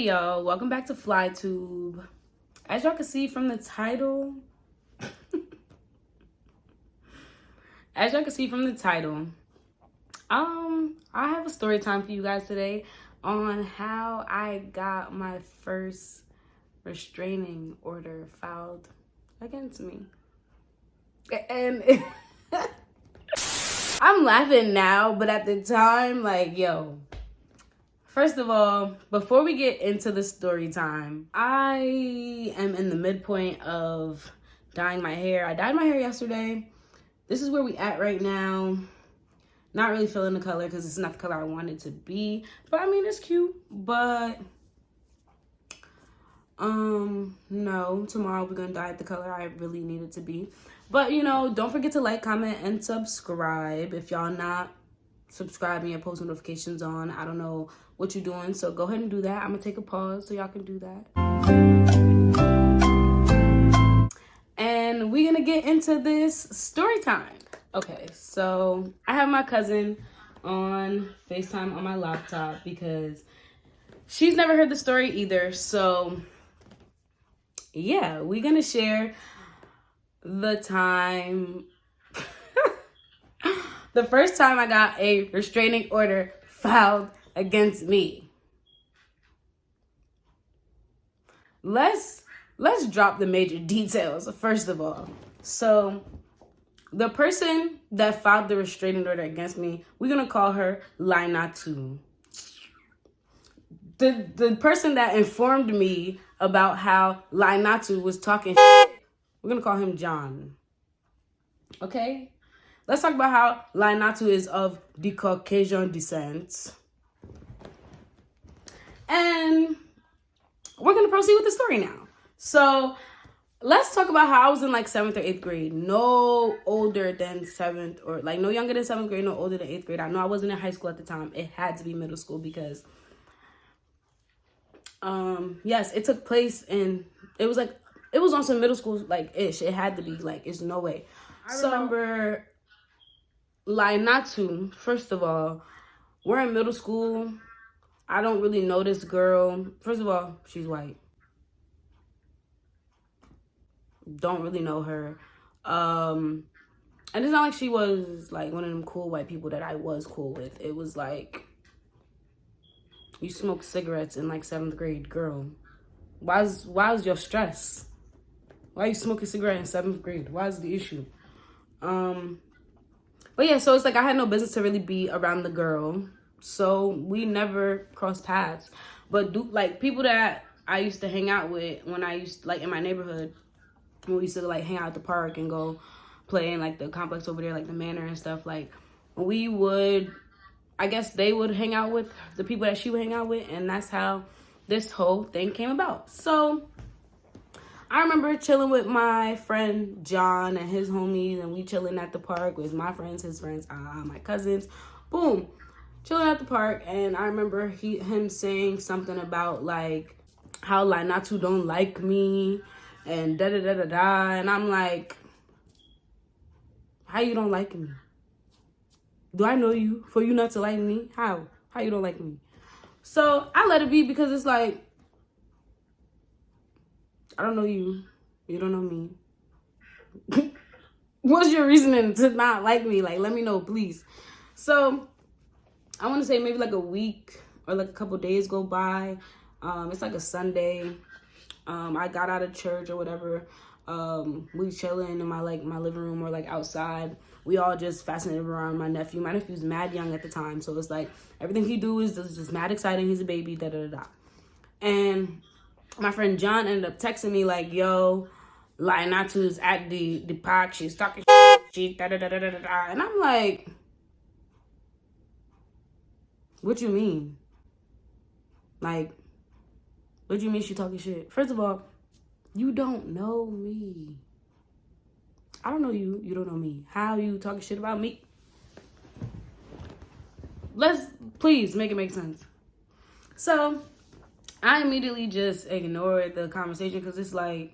y'all, welcome back to FlyTube. As y'all can see from the title, I have a story time for you guys today on how I got my first restraining order filed against me. And I'm laughing now, but at the time, like, yo. First of all, before we get into the story time, I am in the midpoint of dyeing my hair. I dyed my hair yesterday. This is where we at right now. Not really feeling the color because it's not the color I want it to be. But I mean, it's cute. But, no. Tomorrow we're going to dye it the color I really need it to be. But, you know, don't forget to like, comment, and subscribe. If y'all not subscribing and post notifications on, I don't know what you're doing, so go ahead and do that. I'm gonna take a pause so y'all can do that. And we're gonna get into this story time. Okay, so I have my cousin on FaceTime on my laptop because she's never heard the story either. So yeah, we're gonna share the time the first time I got a restraining order filed against me. Let's drop the major details first of all. So the person that filed the restraining order against me, we're gonna call her Lainatu. The person that informed me about how Lainatu was talking shit, we're gonna call him John. Okay? Let's talk about how Lainatu is of the Caucasian descent. And we're going to proceed with the story now. So let's talk about how I was in like 7th or 8th grade. No older than 7th or like no younger than 7th grade, no older than 8th grade. I know I wasn't in high school at the time. It had to be middle school because, yes, it took place in, it was on some middle school like ish. It had to be like, it's no way. I remember Lainatu, first of all, we're in middle school. I don't really know this girl. First of all, she's white. Don't really know her. And it's not like she was like one of them cool white people that I was cool with. It was like, you smoke cigarettes in like 7th grade, girl. Why is your stress? Why are you smoking cigarette in 7th grade? Why is the issue? But yeah, so it's like I had no business to really be around the girl. So we never crossed paths. But like people that I used to hang out with when I used like in my neighborhood, when we used to like hang out at the park and go play in like the complex over there, like the manor and stuff, like we would, I guess they would hang out with the people that she would hang out with, and that's how this whole thing came about. So I remember chilling with my friend John and his homies, and we chilling at the park with my friends, his friends, my cousins. Boom, chilling at the park, and I remember him saying something about like how Lainatu don't like me and da da da da da, and I'm like, how you don't like me? Do I know you for you not to like me? How you don't like me? So I let it be because it's like, I don't know you. You don't know me. What's your reasoning to not like me? Like, let me know, please. So I want to say maybe like a week or like a couple days go by. It's like a Sunday. I got out of church or whatever. We chilling in my living room or like outside. We all just fascinated around my nephew. My nephew's mad young at the time, so it's like everything he do is just mad exciting. He's a baby, da da da da. And my friend John ended up texting me like, yo, Lainatu's at the park. She's talking shit, da da da da da da. And I'm like, what you mean? Like, what do you mean she talking shit? First of all, you don't know me. I don't know you. You don't know me. How you talking shit about me? Let's please make it make sense. So I immediately just ignored the conversation because it's like,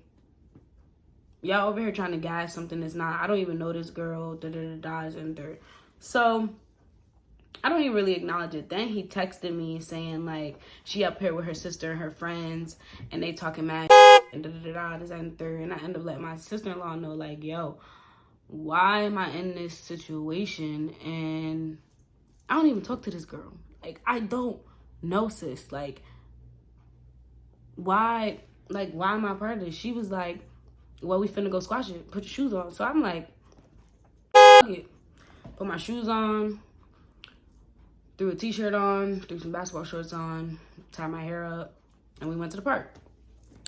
y'all over here trying to gas something that's not. I don't even know this girl. Da da da da. And dirt. So I don't even really acknowledge it. Then he texted me saying, like, she up here with her sister and her friends, and they talking mad and da-da-da-da, this and the third. And I end up letting my sister-in-law know, like, yo, why am I in this situation? And I don't even talk to this girl. Like, I don't know, sis. Like, why am I part of this? She was like, well, we finna go squash it. Put your shoes on. So I'm like, it. Put my shoes on, threw a t-shirt on, threw some basketball shorts on, tied my hair up, and we went to the park.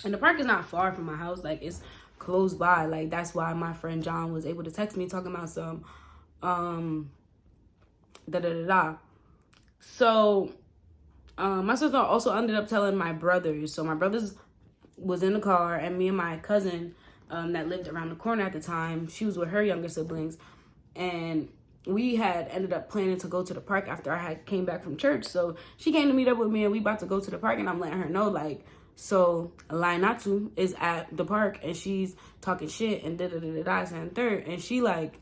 And the park is not far from my house. Like, it's close by. Like, that's why my friend John was able to text me talking about some da-da-da-da. So my sister also ended up telling my brothers. So my brothers was in the car, and me and my cousin that lived around the corner at the time, she was with her younger siblings, and we had ended up planning to go to the park after I had came back from church. So she came to meet up with me, and we about to go to the park, and I'm letting her know, like, so Lainatu is at the park, and she's talking shit and da-da-da-da-da, and third, and she like,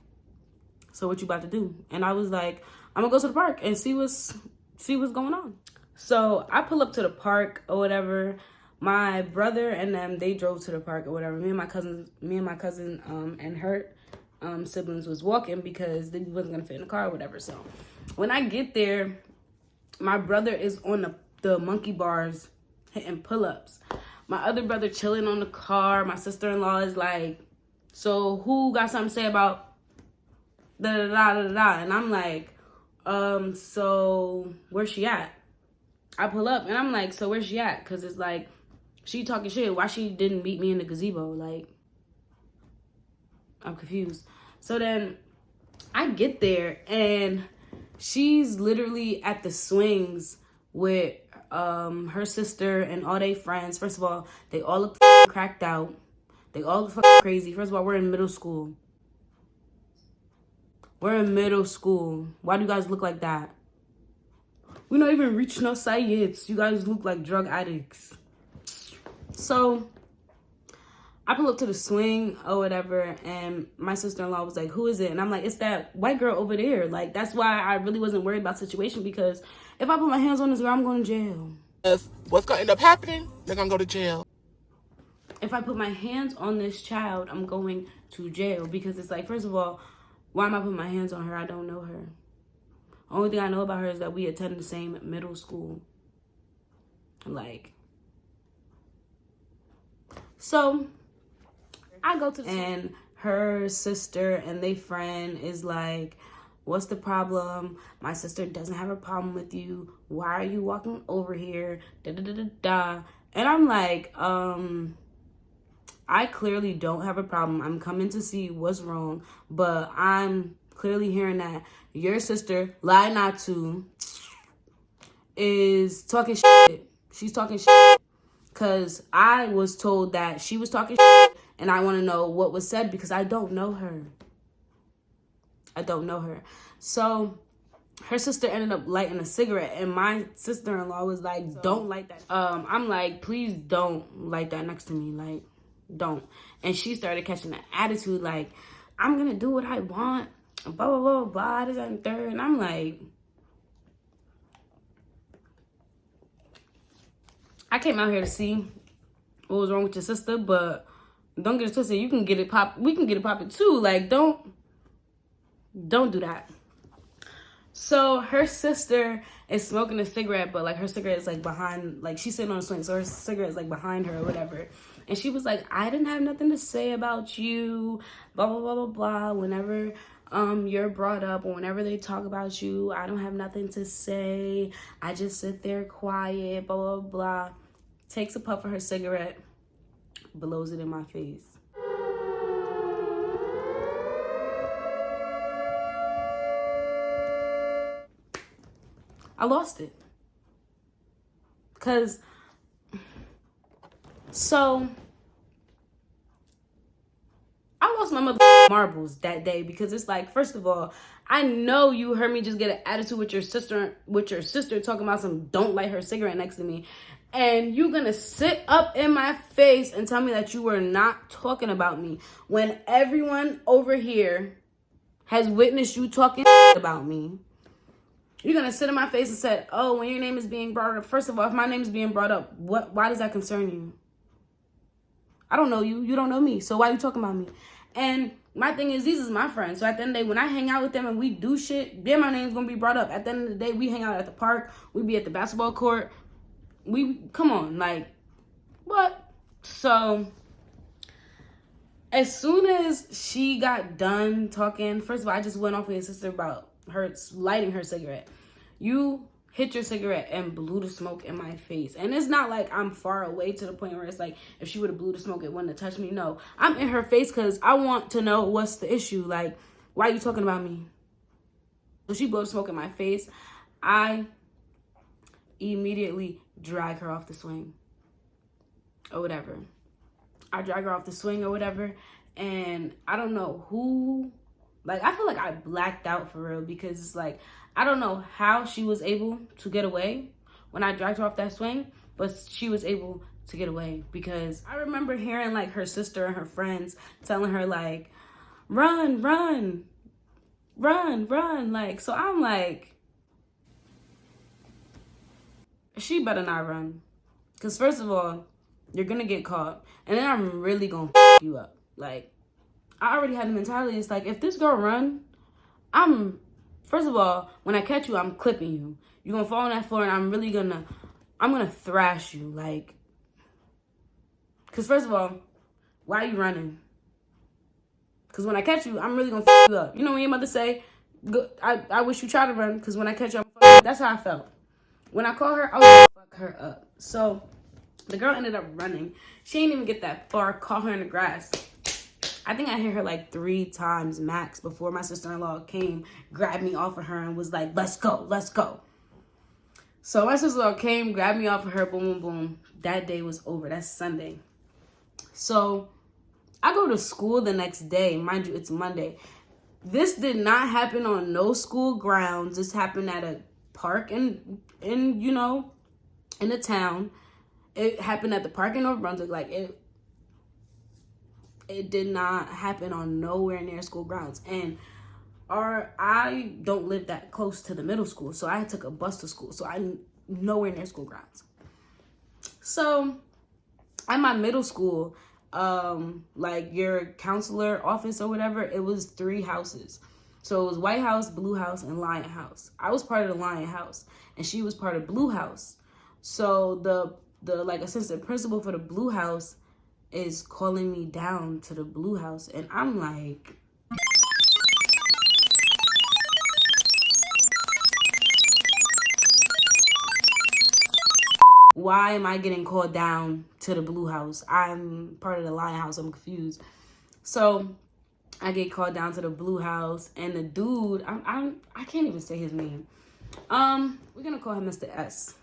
so what you about to do? And I was like, I'm gonna go to the park and see what's going on. So I pull up to the park or whatever. My brother and them, they drove to the park or whatever. Me and my cousin and her siblings was walking because they wasn't gonna fit in the car or whatever. So when I get there, my brother is on the monkey bars hitting pull-ups. My other brother chilling on the car. My sister-in-law is like, so who got something to say about da-da-da-da-da? And I'm like, so where's she at? I pull up and I'm like, so where's she at? Because it's like, she talking shit. Why she didn't meet me in the gazebo? Like, I'm confused. So then I get there and she's literally at the swings with her sister and all they friends. First of all, they all look cracked out. They all look crazy. First of all, we're in middle school. We're in middle school. Why do you guys look like that? We don't even reach no science. You guys look like drug addicts. So I pull up to the swing or whatever, and my sister-in-law was like, who is it? And I'm like, it's that white girl over there. Like, that's why I really wasn't worried about the situation, because if I put my hands on this girl, I'm going to jail. What's going to end up happening? They're going to go to jail. If I put my hands on this child, I'm going to jail, because it's like, first of all, why am I putting my hands on her? I don't know her. Only thing I know about her is that we attend the same middle school. Like, so I go to and her sister and they friend is like, what's the problem? My sister doesn't have a problem with you. Why are you walking over here? Da da da da da. And I'm like, I clearly don't have a problem. I'm coming to see what's wrong, but I'm clearly hearing that your sister, Lainatu, is talking shit. She's talking shit. Because I was told that she was talking shit, and I want to know what was said, because I don't know her. I don't know her. So her sister ended up lighting a cigarette, and my sister-in-law was like, don't light that. I'm like, please don't light that next to me. Like, don't. And she started catching an attitude like, I'm going to do what I want. Blah, blah, blah, blah, this and third. And I'm like, I came out here to see what was wrong with your sister, but don't get it twisted. You can get it pop. We can get it popping too. Like, don't do that. So her sister is smoking a cigarette, but like her cigarette is like behind, like she's sitting on a swing, so her cigarette is like behind her or whatever. And she was like, I didn't have nothing to say about you, blah, blah, blah, blah, blah. Whenever you're brought up or whenever they talk about you, I don't have nothing to say. I just sit there quiet, blah, blah, blah. Takes a puff of her cigarette, blows it in my face. I lost it. So I lost my mother marbles that day, because it's like, first of all, I know you heard me just get an attitude with your sister talking about some don't light her cigarette next to me. And you're going to sit up in my face and tell me that you were not talking about me when everyone over here has witnessed you talking about me. You're going to sit in my face and say, oh, when your name is being brought up. First of all, if my name is being brought up, why does that concern you? I don't know you. You don't know me. So why are you talking about me? And my thing is, these is my friends. So at the end of the day, when I hang out with them and we do shit, then my name's going to be brought up. At the end of the day, we hang out at the park. We be at the basketball court. Come on, like, what? So as soon as she got done talking, first of all, I just went off with his sister about her lighting her cigarette. You hit your cigarette and blew the smoke in my face. And it's not like I'm far away to the point where it's like, if she would have blew the smoke, it wouldn't have touched me. No, I'm in her face because I want to know what's the issue. Like, why are you talking about me? So she blew the smoke in my face. I immediately drag her off the swing or whatever. I drag her off the swing or whatever. And I don't know who, like, I feel like I blacked out for real because it's like, I don't know how she was able to get away when I dragged her off that swing, but she was able to get away because I remember hearing like her sister and her friends telling her like, run, run, run, run. Like, so I'm like, she better not run. Because first of all, you're going to get caught. And then I'm really going to f you up. Like, I already had the mentality. It's like, if this girl run, first of all, when I catch you, I'm clipping you. You're going to fall on that floor and I'm going to thrash you. Like, because first of all, why are you running? Because when I catch you, I'm really going to f you up. You know when your mother say, I wish you tried to run because when I catch you, that's how I felt. When I caught her, I was going to fuck her up. So the girl ended up running. She didn't even get that far, caught her in the grass. I think I hit her like 3 times max before my sister-in-law came, grabbed me off of her and was like, let's go, let's go. So my sister-in-law came, grabbed me off of her, boom, boom, boom. That day was over. That's Sunday. So I go to school the next day. Mind you, it's Monday. This did not happen on no school grounds. This happened at a park in the town. It happened at the park in North Brunswick. Like, it did not happen on nowhere near school grounds. And I don't live that close to the middle school, so I took a bus to school. So I'm nowhere near school grounds. So at my middle school, like your counselor office or whatever, it was 3 houses. So it was White House, Blue House, and Lion House. I was part of the Lion House, and she was part of Blue House. So the like assistant principal for the Blue House is calling me down to the Blue House, and I'm like, why am I getting called down to the Blue House? I'm part of the Lion House. I'm confused. So I get called down to the Blue House, and the dude, I can't even say his name. We're gonna call him Mr. S.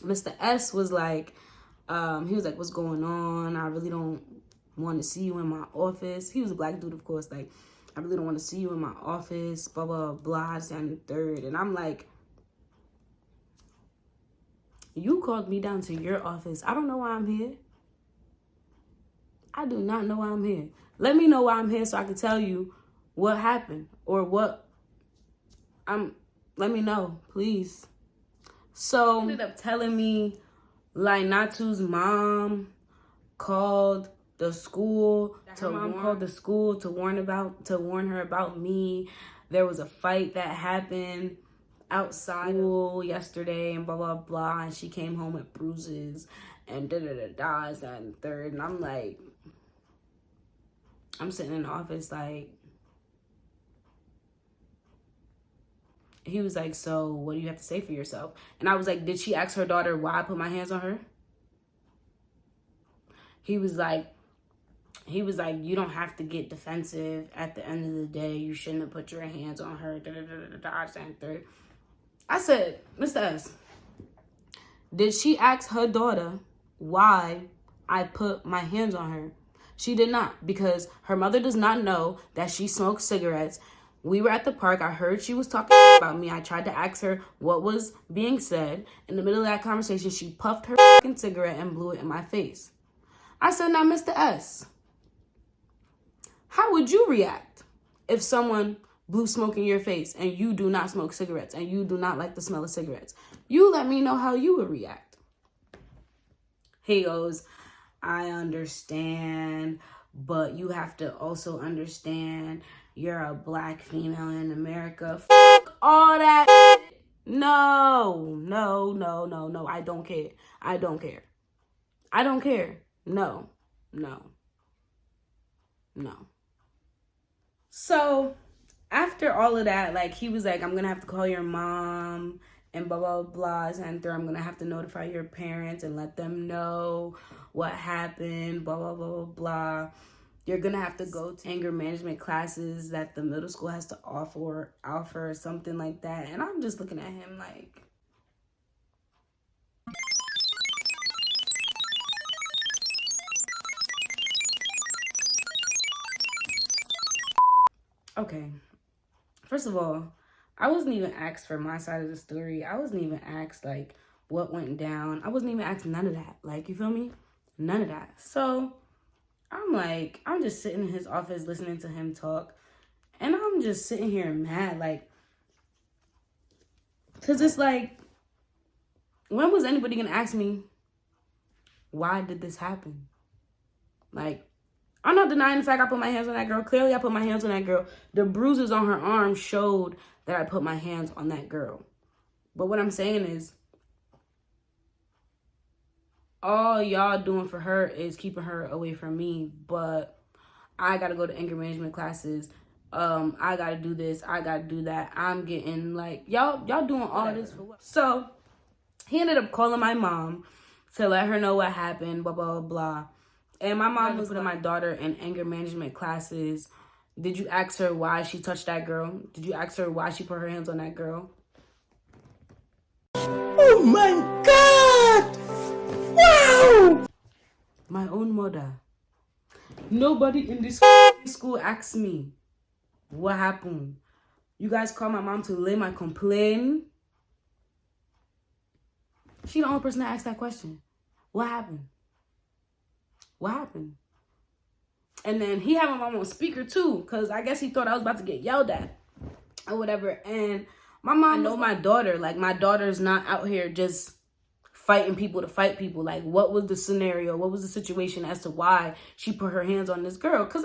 Mr. S was like, he was like, what's going on? I really don't want to see you in my office. He was a black dude, of course. Like, I really don't want to see you in my office, blah, blah, blah, down the third. And I'm like, you called me down to your office. I don't know why I'm here. I do not know why I'm here. Let me know why I'm here so I can tell you what happened or let me know, please. So he ended up telling me like Natu's mom called the school to warn her about me. There was a fight that happened outside school yesterday and blah blah blah, and she came home with bruises and and third. And I'm like, I'm sitting in the office like, he was like, so what do you have to say for yourself? And I was like, did she ask her daughter why I put my hands on her? He was like, you don't have to get defensive. At the end of the day, you shouldn't have put your hands on her. I said, Mr. S, did she ask her daughter why I put my hands on her? She did not, because her mother does not know that she smokes cigarettes. We were at the park. I heard she was talking about me. I tried to ask her what was being said. In the middle of that conversation, she puffed her fucking cigarette and blew it in my face. I said, now, Mr. S, how would you react if someone blue smoke in your face and you do not smoke cigarettes and you do not like the smell of cigarettes, you let me know how you would react. He goes, I understand, but you have to also understand you're a black female in America. Fuck all that. No. I don't care. I don't care. I don't care. No. So after all of that, like, he was like, I'm gonna have to call your mom and blah blah blah, and I'm gonna have to notify your parents and let them know what happened, blah blah blah blah blah. You're gonna have to go to anger management classes that the middle school has to offer or something like that. And I'm just looking at him like, okay, first of all, I wasn't even asked for my side of the story. I wasn't even asked, like, what went down. I wasn't even asked none of that. Like, you feel me? None of that. So, I'm like, I'm just sitting in his office listening to him talk. And I'm just sitting here mad, like, because it's like, when was anybody going to ask me, why did this happen? Like, I'm not denying the fact I put my hands on that girl. Clearly, I put my hands on that girl. The bruises on her arm showed that I put my hands on that girl. But what I'm saying is, all y'all doing for her is keeping her away from me. But I got to go to anger management classes. I got to do this. I got to do that. I'm getting, like, y'all doing all this for what? So, he ended up calling my mom to let her know what happened, blah, blah, blah. And my mom was putting my daughter in anger management classes. Did you ask her why she touched that girl? Did you ask her why she put her hands on that girl? Oh my God! Wow! My own mother. Nobody in this school asked me what happened. You guys called my mom to lay my complaint. She the only person that asked that question. What happened? What happened? And then he had my mom on speaker too, because I guess he thought I was about to get yelled at or whatever. And my mom, I know my daughter. Like, my daughter's not out here just fighting people to fight people. Like, what was the scenario? What was the situation as to why she put her hands on this girl? Because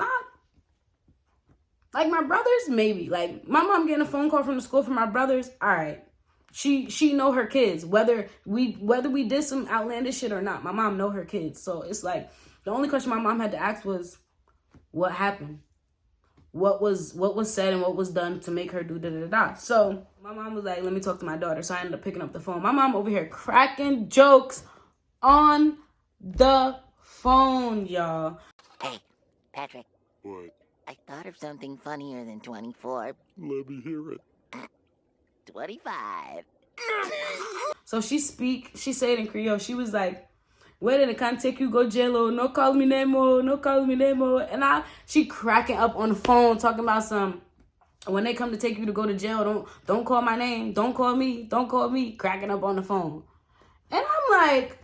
like, my brothers, maybe. Like, my mom getting a phone call from the school from my brothers, all right. She know her kids, whether we did some outlandish shit or not. My mom know her kids. So it's like, the only question my mom had to ask was, what happened? What was said and what was done to make her do da-da-da-da. So my mom was like, let me talk to my daughter. So I ended up picking up the phone. My mom over here cracking jokes on the phone, y'all. Hey, Patrick. What? I thought of something funnier than 24. Let me hear it. 25. So she said it in Creole. She was like, where did it can't take you go jail? No call me Nemo, no call me Nemo. And she cracking up on the phone talking about some, when they come to take you to go to jail, don't call my name, don't call me, cracking up on the phone. And I'm like,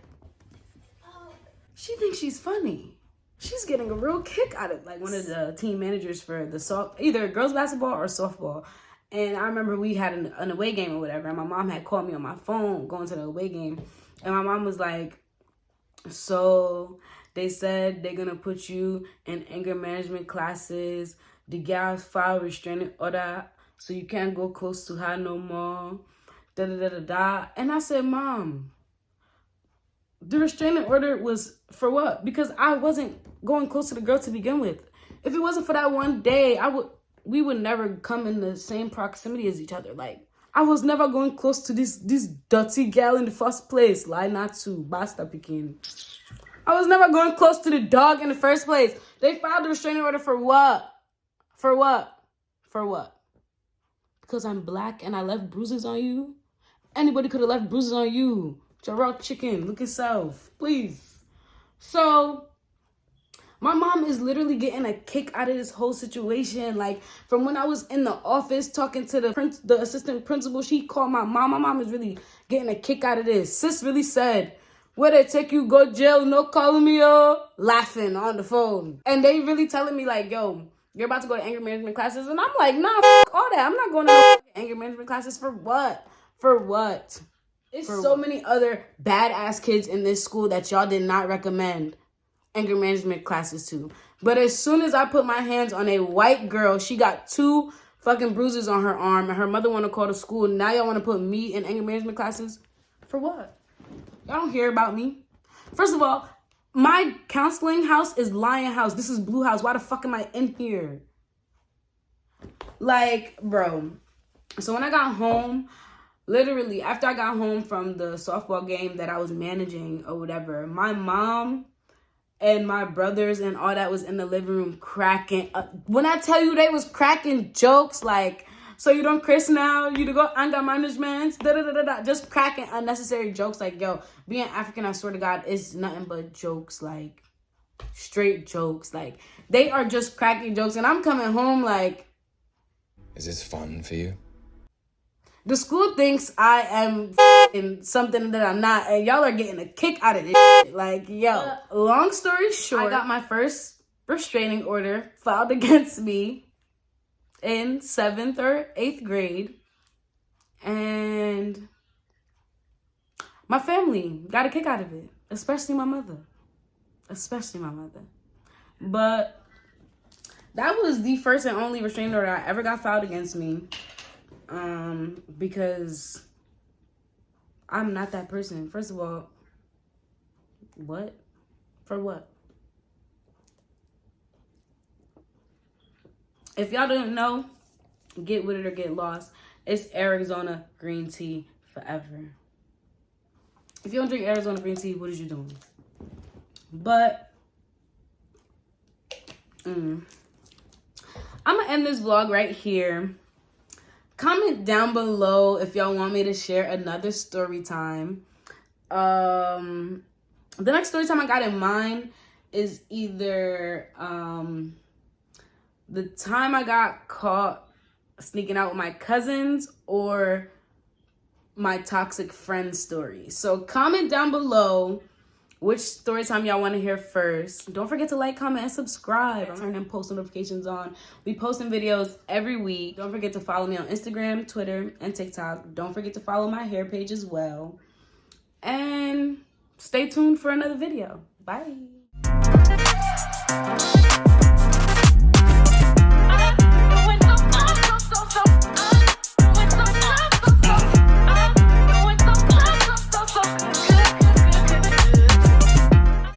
she thinks she's funny. She's getting a real kick out of it. Like, one of the team managers for the either girls basketball or softball. And I remember we had an away game or whatever, and my mom had called me on my phone going to the away game. And my mom was like, so they said they're going to put you in anger management classes. The gals filed restraining order, so you can't go close to her no more. Da-da-da-da-da. And I said, Mom, the restraining order was for what? Because I wasn't going close to the girl to begin with. If it wasn't for that one day, we would never come in the same proximity as each other. Like, I was never going close to this dirty girl in the first place. Lie not to. Basta picking. I was never going close to the dog in the first place. They filed the restraining order for what? For what? For what? Because I'm black and I left bruises on you? Anybody could have left bruises on you. Jarrell chicken. Look yourself. Please. So my mom is literally getting a kick out of this whole situation. Like, from when I was in the office talking to the assistant principal, she called my mom. My mom is really getting a kick out of this. Sis really said, where they take you, go jail, no calling me, yo. Laughing on the phone. And they really telling me, like, yo, you're about to go to anger management classes. And I'm like, nah, f- all that. I'm not going to no anger management classes for what? For what? There's so many other badass kids in this school that y'all did not recommend anger management classes to. But as soon as I put my hands on a white girl, she got 2 fucking bruises on her arm, and her mother want to call the school. Now y'all want to put me in anger management classes? For what? Y'all don't hear about me. First of all, my counseling house is Lion House. This is Blue House. Why the fuck am I in here? Like, bro. So when I got home, literally after I got home from the softball game that I was managing or whatever, my mom and my brothers and all that was in the living room cracking up. When I tell you they was cracking jokes like, so you don't Chris now, you to go anger management, just cracking unnecessary jokes like, yo, being African, I swear to God, is nothing but jokes, like straight jokes. Like they are just cracking jokes, and I'm coming home like, is this fun for you? the school thinks I am f***ing something that I'm not, and y'all are getting a kick out of this shit. Like, yo, long story short, I got my first restraining order filed against me in 7th or 8th grade. And my family got a kick out of it, especially my mother. Especially my mother. But that was the first and only restraining order I ever got filed against me. Because I'm not that person. First of all, what? For what? If y'all don't know, get with it or get lost. It's Arizona green tea forever. If you don't drink Arizona green tea, what is you doing? But I'm gonna end this vlog right here. Comment down below if y'all want me to share another story time. The next story time I got in mind is either the time I got caught sneaking out with my cousins or my toxic friend story. So comment down below which story time y'all want to hear first. Don't forget to like, comment, and subscribe. Turn them post notifications on. We posting videos every week. Don't forget to follow me on Instagram, Twitter, and TikTok. Don't forget to follow my hair page as well. And stay tuned for another video. Bye.